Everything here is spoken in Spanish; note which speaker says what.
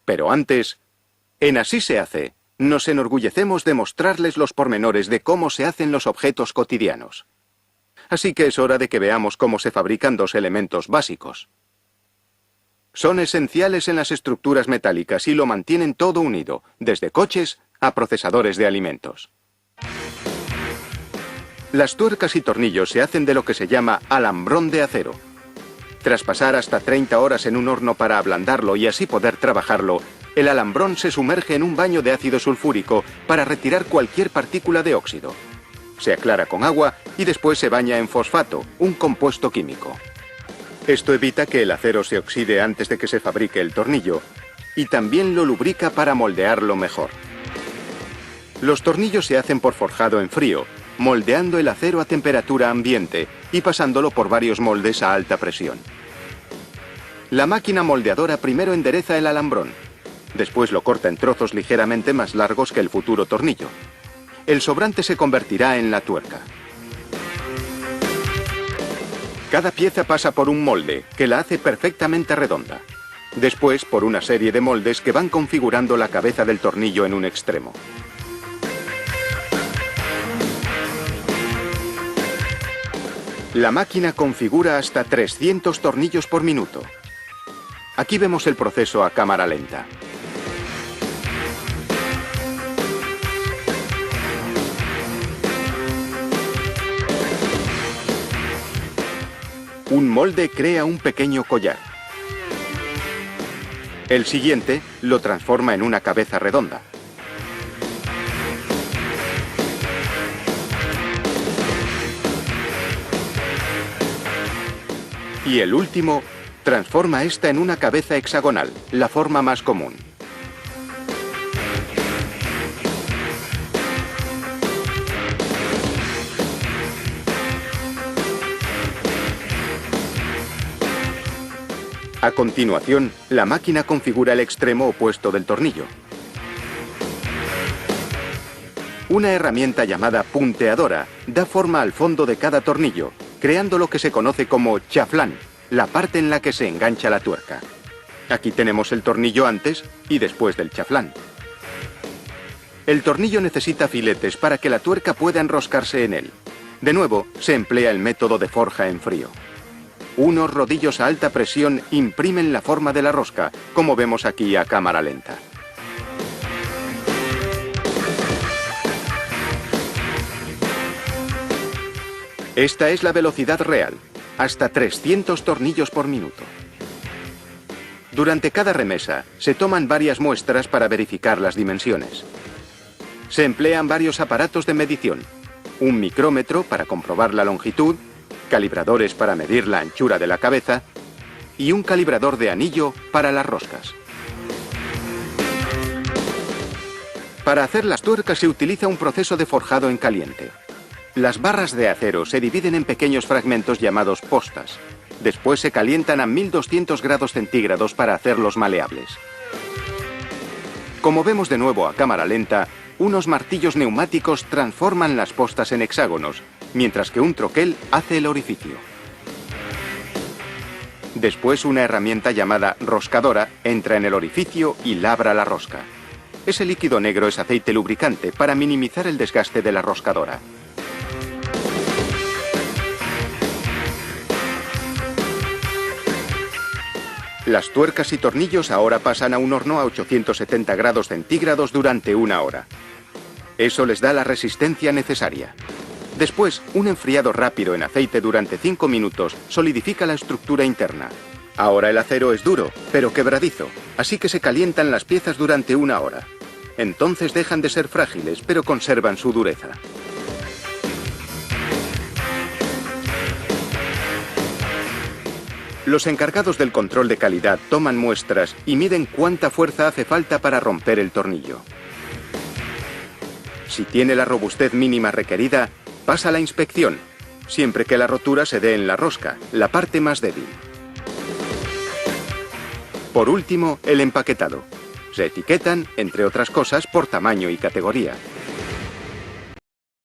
Speaker 1: Pero antes, en Así se hace, nos enorgullecemos de mostrarles los pormenores de cómo se hacen los objetos cotidianos. Así que es hora de que veamos cómo se fabrican dos elementos básicos. Son esenciales en las estructuras metálicas y lo mantienen todo unido, desde coches a procesadores de alimentos. Las tuercas y tornillos se hacen de lo que se llama alambrón de acero. Tras pasar hasta 30 horas en un horno para ablandarlo y así poder trabajarlo, el alambrón se sumerge en un baño de ácido sulfúrico para retirar cualquier partícula de óxido. Se aclara con agua y después se baña en fosfato, un compuesto químico. Esto evita que el acero se oxide antes de que se fabrique el tornillo y también lo lubrica para moldearlo mejor. Los tornillos se hacen por forjado en frío, moldeando el acero a temperatura ambiente y pasándolo por varios moldes a alta presión. La máquina moldeadora primero endereza el alambrón, después lo corta en trozos ligeramente más largos que el futuro tornillo. El sobrante se convertirá en la tuerca. Cada pieza pasa por un molde, que la hace perfectamente redonda. Después por una serie de moldes que van configurando la cabeza del tornillo en un extremo. La máquina configura hasta 300 tornillos por minuto. Aquí vemos el proceso a cámara lenta. Un molde crea un pequeño collar. El siguiente lo transforma en una cabeza redonda. Y el último transforma esta en una cabeza hexagonal, la forma más común. A continuación, la máquina configura el extremo opuesto del tornillo. Una herramienta llamada punteadora da forma al fondo de cada tornillo, creando lo que se conoce como chaflán, la parte en la que se engancha la tuerca. Aquí tenemos el tornillo antes y después del chaflán. El tornillo necesita filetes para que la tuerca pueda enroscarse en él. De nuevo, se emplea el método de forja en frío. Unos rodillos a alta presión imprimen la forma de la rosca, como vemos aquí a cámara lenta. Esta es la velocidad real, hasta 300 tornillos por minuto. Durante cada remesa, se toman varias muestras para verificar las dimensiones. Se emplean varios aparatos de medición, un micrómetro para comprobar la longitud, calibradores para medir la anchura de la cabeza y un calibrador de anillo para las roscas. Para hacer las tuercas se utiliza un proceso de forjado en caliente. Las barras de acero se dividen en pequeños fragmentos llamados postas. Después se calientan a 1200 grados centígrados para hacerlos maleables. Como vemos de nuevo a cámara lenta, unos martillos neumáticos transforman las postas en hexágonos, mientras que un troquel hace el orificio. Después una herramienta llamada roscadora entra en el orificio y labra la rosca. Ese líquido negro es aceite lubricante para minimizar el desgaste de la roscadora. Las tuercas y tornillos ahora pasan a un horno a 870 grados centígrados durante 1 hora. Eso les da la resistencia necesaria. Después, un enfriado rápido en aceite durante 5 minutos solidifica la estructura interna. Ahora el acero es duro, pero quebradizo, así que se calientan las piezas durante 1 hora. Entonces dejan de ser frágiles, pero conservan su dureza. Los encargados del control de calidad toman muestras y miden cuánta fuerza hace falta para romper el tornillo. Si tiene la robustez mínima requerida, pasa la inspección, siempre que la rotura se dé en la rosca, la parte más débil. Por último, el empaquetado. Se etiquetan, entre otras cosas, por tamaño y categoría.